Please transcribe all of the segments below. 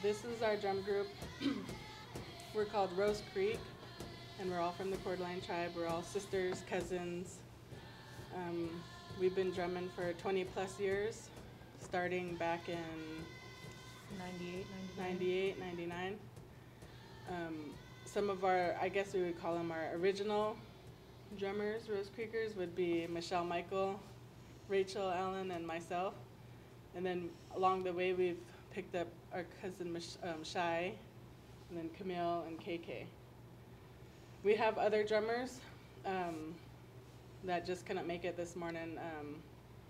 This is our drum group. We're called Rose Creek, and we're all from the Coeur d'Alene tribe. We're all sisters, cousins. We've been drumming for 20 plus years, starting back in 98, 99. Some of our, I guess we would call them our original drummers, Rose Creekers, would be Michelle, Michael, Rachel, Ellen, and myself. And then along the way, we've picked up our cousin Shy, and then Camille and KK. We have other drummers that just couldn't make it this morning,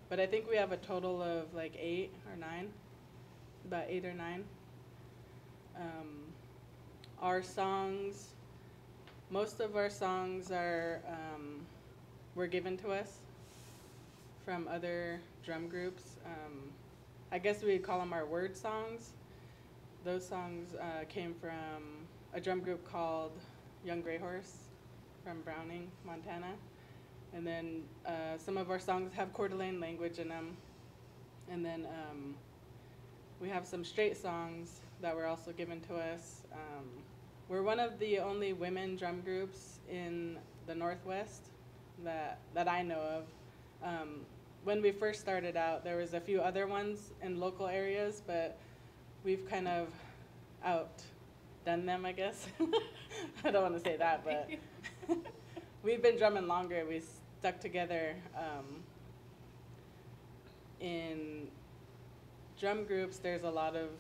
but I think we have a total of like 8 or 9, about 8 or 9. Our songs, most of our songs are were given to us from other drum groups. I guess we'd call them our word songs. Those songs came from a drum group called Young Gray Horse from Browning, Montana. And then some of our songs have Coeur d'Alene language in them. And then we have some straight songs that were also given to us. We're one of the only women drum groups in the Northwest that I know of. When we first started out, there was a few other ones in local areas, but we've kind of outdone them, I guess. I don't want to say that, but we've been drumming longer. We stuck together in drum groups. There's a lot of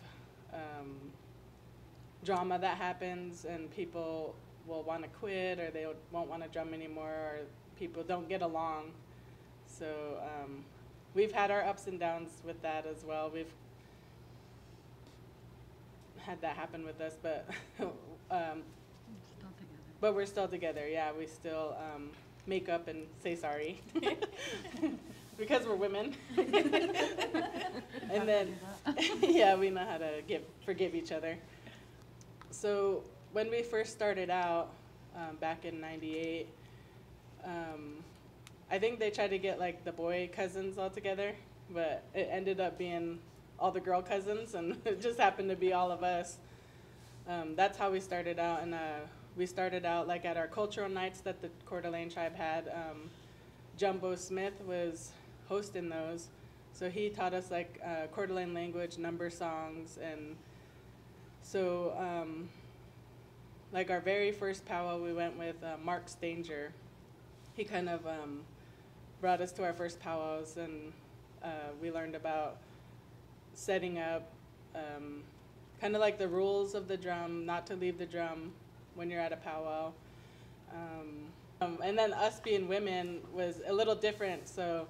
drama that happens, and people will want to quit, or they won't want to drum anymore, or people don't get along. So we've had our ups and downs with that as well. We've had that happen with us, but but we're still together. Yeah, we still make up and say sorry because we're women. And then yeah, we know how to forgive each other. So when we first started out back in '98, I think they tried to get like the boy cousins all together, but it ended up being all the girl cousins, and it just happened to be all of us. That's how we started out, and we started out like at our cultural nights that the Coeur d'Alene tribe had. Jumbo Smith was hosting those, so he taught us like Coeur d'Alene language, number songs, and so like our very first powwow, we went with Mark Stanger. He kind of brought us to our first powwows, and we learned about setting up kind of like the rules of the drum, not to leave the drum when you're at a powwow. And then us being women was a little different, so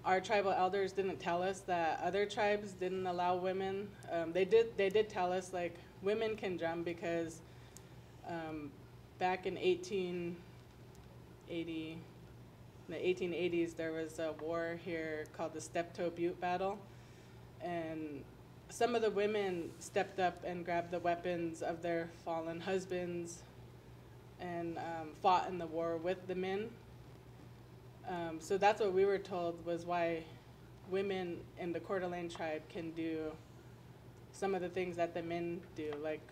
our tribal elders didn't tell us that other tribes didn't allow women. They did tell us like women can drum because back in in the 1880s, there was a war here called the Steptoe Butte Battle, and some of the women stepped up and grabbed the weapons of their fallen husbands and fought in the war with the men. So that's what we were told was why women in the Coeur d'Alene tribe can do some of the things that the men do. Like,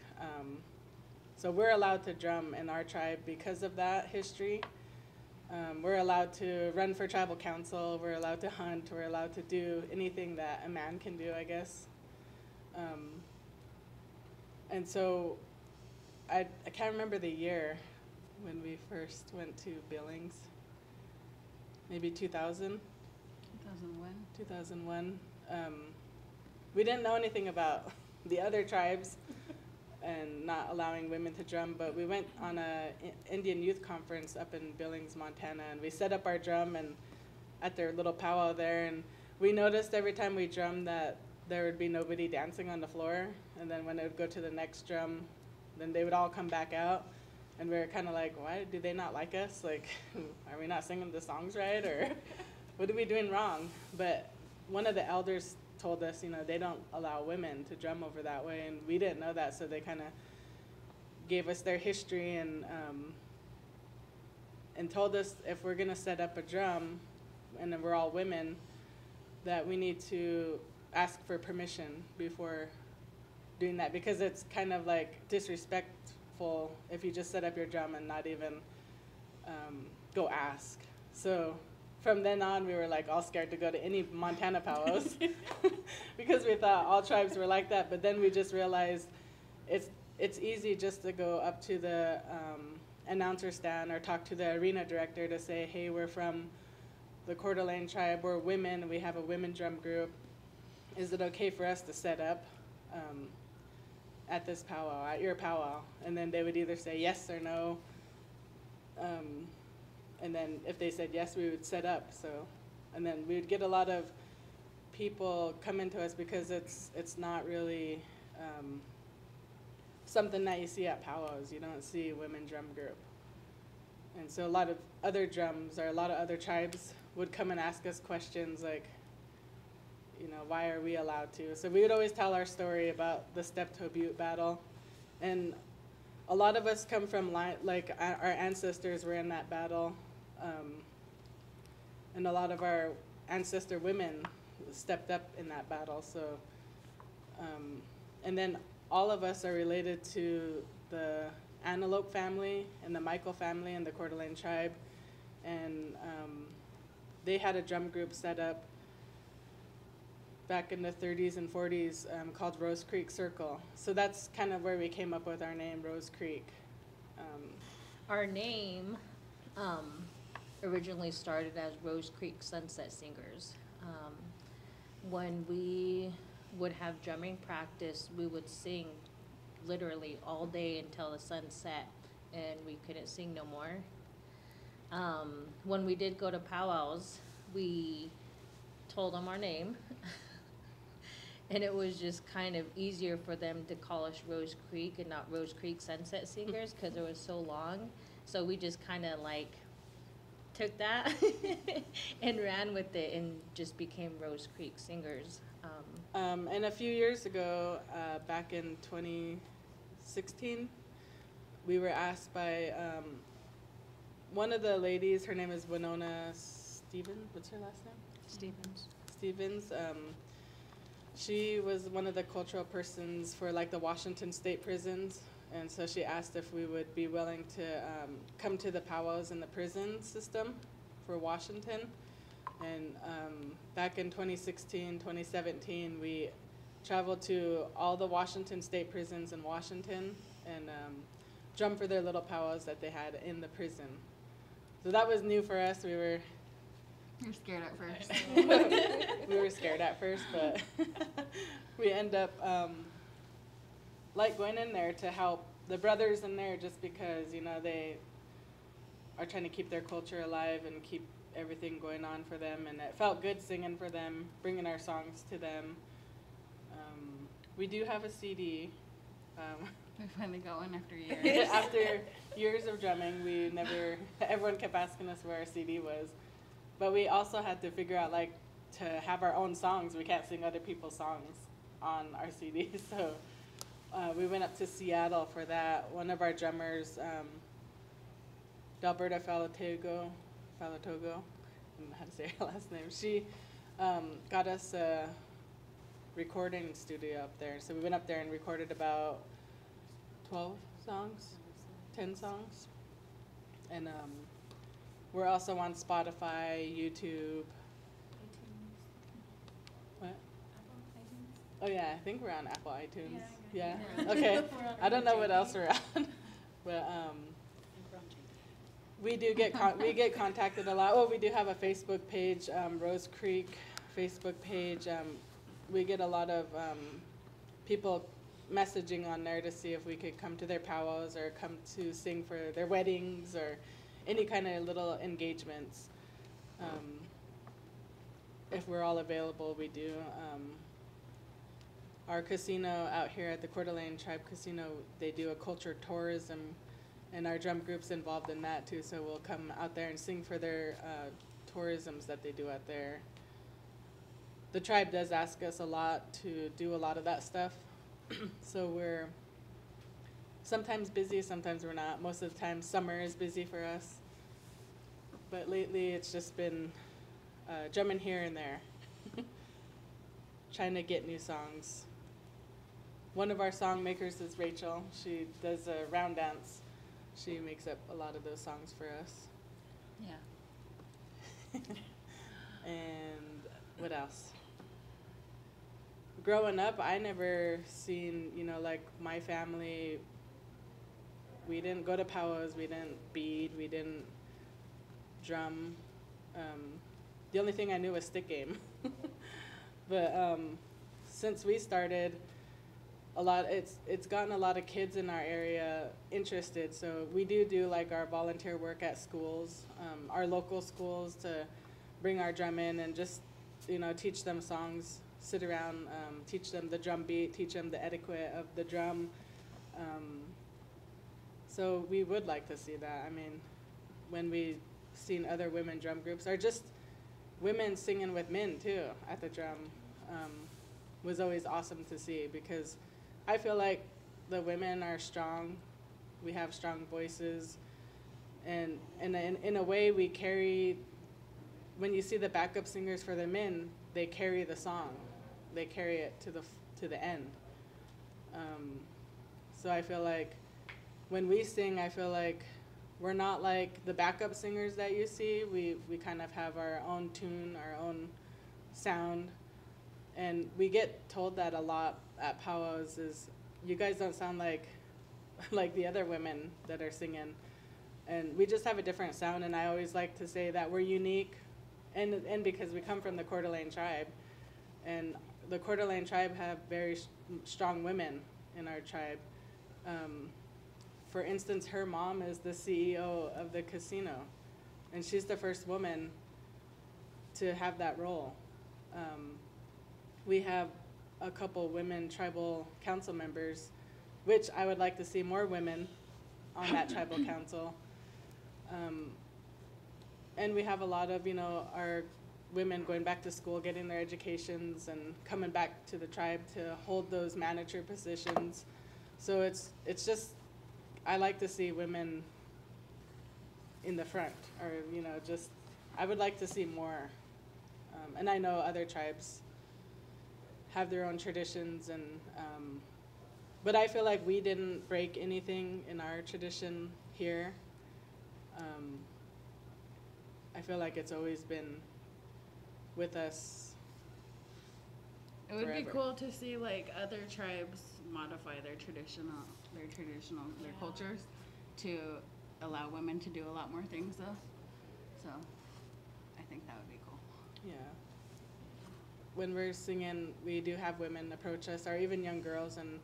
so we're allowed to drum in our tribe because of that history. We're allowed to run for tribal council, we're allowed to hunt, we're allowed to do anything that a man can do, I guess. And so I can't remember the year when we first went to Billings, maybe 2000? 2001. 2001. We didn't know anything about the other tribes and not allowing women to drum, but we went on a Indian youth conference up in Billings, Montana, and we set up our drum and at their little powwow there, and we noticed every time we drummed that there would be nobody dancing on the floor, and then when it would go to the next drum, then they would all come back out, and we were kind of like, why do they not like us? Like, are we not singing the songs right, or what are we doing wrong? But one of the elders told us, you know, they don't allow women to drum over that way, and we didn't know that, so they kind of gave us their history and told us if we're gonna set up a drum, and then we're all women, that we need to ask for permission before doing that, because it's kind of like disrespectful if you just set up your drum and not even go ask. So from then on, we were like all scared to go to any Montana powwows because we thought all tribes were like that. But then we just realized it's easy just to go up to the announcer stand or talk to the arena director to say, hey, we're from the Coeur d'Alene tribe, we're women, we have a women drum group. Is it okay for us to set up at this powwow, at your powwow? And then they would either say yes or no. And then if they said yes, we would set up. So, and then we would get a lot of people coming to us because it's not really something that you see at powwows. You don't see a women drum group. And so a lot of other drums or a lot of other tribes would come and ask us questions like, you know, why are we allowed to? So we would always tell our story about the Steptoe Butte battle. And a lot of us come from, like, our ancestors were in that battle. And a lot of our ancestor women stepped up in that battle. So, and then all of us are related to the Antelope family and the Michael family and the Coeur d'Alene tribe. And they had a drum group set up back in the 30s and 40s called Rose Creek Circle. So that's kind of where we came up with our name, Rose Creek. Our name originally started as Rose Creek Sunset Singers. When we would have drumming practice, we would sing literally all day until the sun set, and we couldn't sing no more. When we did go to powwows, we told them our name. And it was just kind of easier for them to call us Rose Creek and not Rose Creek Sunset Singers because it was so long. So we just kind of like took that and ran with it and just became Rose Creek Singers. And a few years ago, back in 2016, we were asked by one of the ladies, her name is Winona Stevens, what's her last name? Stevens. She was one of the cultural persons for like the Washington state prisons, and so she asked if we would be willing to come to the powwows in the prison system for Washington. And back in 2016, 2017, we traveled to all the Washington state prisons in Washington and drummed for their little powwows that they had in the prison. So that was new for us. You're scared at first. We were scared at first, but we end up like going in there to help the brothers in there just because, you know, they are trying to keep their culture alive and keep everything going on for them. And it felt good singing for them, bringing our songs to them. We do have a CD. We finally got one after years. After years of drumming, everyone kept asking us where our CD was. But we also had to figure out, like, to have our own songs. We can't sing other people's songs on our CD. So we went up to Seattle for that. One of our drummers, Dalberta Falatogo, I don't know how to say her last name. She got us a recording studio up there. So we went up there and recorded about 12 songs, 10 songs. And we're also on Spotify, YouTube. What? Oh yeah, I think we're on Apple iTunes. Yeah. Okay. I don't know what else we're on, but we do get we get contacted a lot. Oh, we do have a Facebook page, Rose Creek Facebook page. We get a lot of people messaging on there to see if we could come to their powwows or come to sing for their weddings or any kind of little engagements. If we're all available, we do. Our casino out here at the Coeur d'Alene Tribe Casino, they do a culture tourism, and our drum group's involved in that too, so we'll come out there and sing for their tourisms that they do out there. The tribe does ask us a lot to do a lot of that stuff, so we're sometimes busy, sometimes we're not. Most of the time, summer is busy for us. But lately, it's just been drumming here and there, trying to get new songs. one of our song makers is Rachel. She does a round dance. She makes up a lot of those songs for us. Yeah. And what else? Growing up, I never seen, you know, like my family, we didn't go to powwows, we didn't bead, we didn't drum. The only thing I knew was stick game. But since we started, it's gotten a lot of kids in our area interested. So we do like our volunteer work at schools, our local schools, to bring our drum in and just, you know, teach them songs, sit around, teach them the drum beat, teach them the etiquette of the drum. So we would like to see that. I mean, when we seen other women drum groups, or just women singing with men too at the drum, was always awesome to see, because I feel like the women are strong. We have strong voices, and in a way we carry. When you see the backup singers for the men, they carry the song, they carry it to the end. So I feel like when we sing, I feel like we're not like the backup singers that you see. We kind of have our own tune, our own sound, and we get told that a lot at powwows, is you guys don't sound like the other women that are singing, and we just have a different sound. And I always like to say that we're unique, and because we come from the Coeur d'Alene tribe, and the Coeur d'Alene tribe have very strong women in our tribe. For instance, her mom is the CEO of the casino, and she's the first woman to have that role. We have a couple women tribal council members, which I would like to see more women on that tribal council. And we have a lot of, you know, our women going back to school, getting their educations, and coming back to the tribe to hold those manager positions. So it's just, I like to see women in the front, or, you know, just, I would like to see more. And I know other tribes have their own traditions, and but I feel like we didn't break anything in our tradition here. I feel like it's always been with us. It would be forever. cool to see like other tribes modify their cultures to allow women to do a lot more things though. So I think that would be cool. Yeah. When we're singing, we do have women approach us, or even young girls, and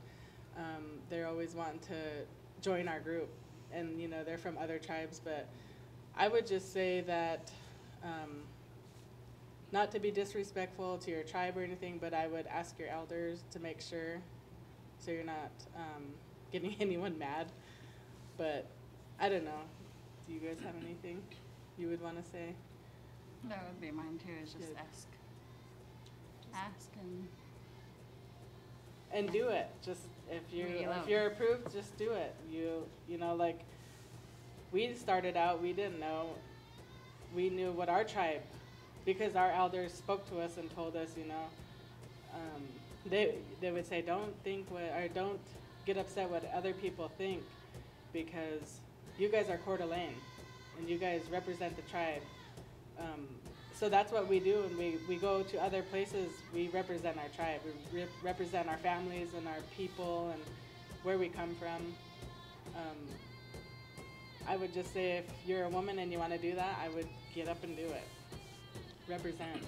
they're always wanting to join our group. And, you know, they're from other tribes, but I would just say that, not to be disrespectful to your tribe or anything, but I would ask your elders to make sure, so you're not getting anyone mad. But I don't know. Do you guys have anything you would want to say? That would be mine too, is just Good. ask And do it. Just if you're approved, just do it. You know, like we started out, we didn't know. We knew what our tribe, because our elders spoke to us and told us, you know, they would say, don't get upset what other people think, because you guys are Coeur d'Alene and you guys represent the tribe. So that's what we do, and we go to other places. We represent our tribe. We represent our families and our people and where we come from. I would just say, if you're a woman and you want to do that, I would get up and do it. Represent.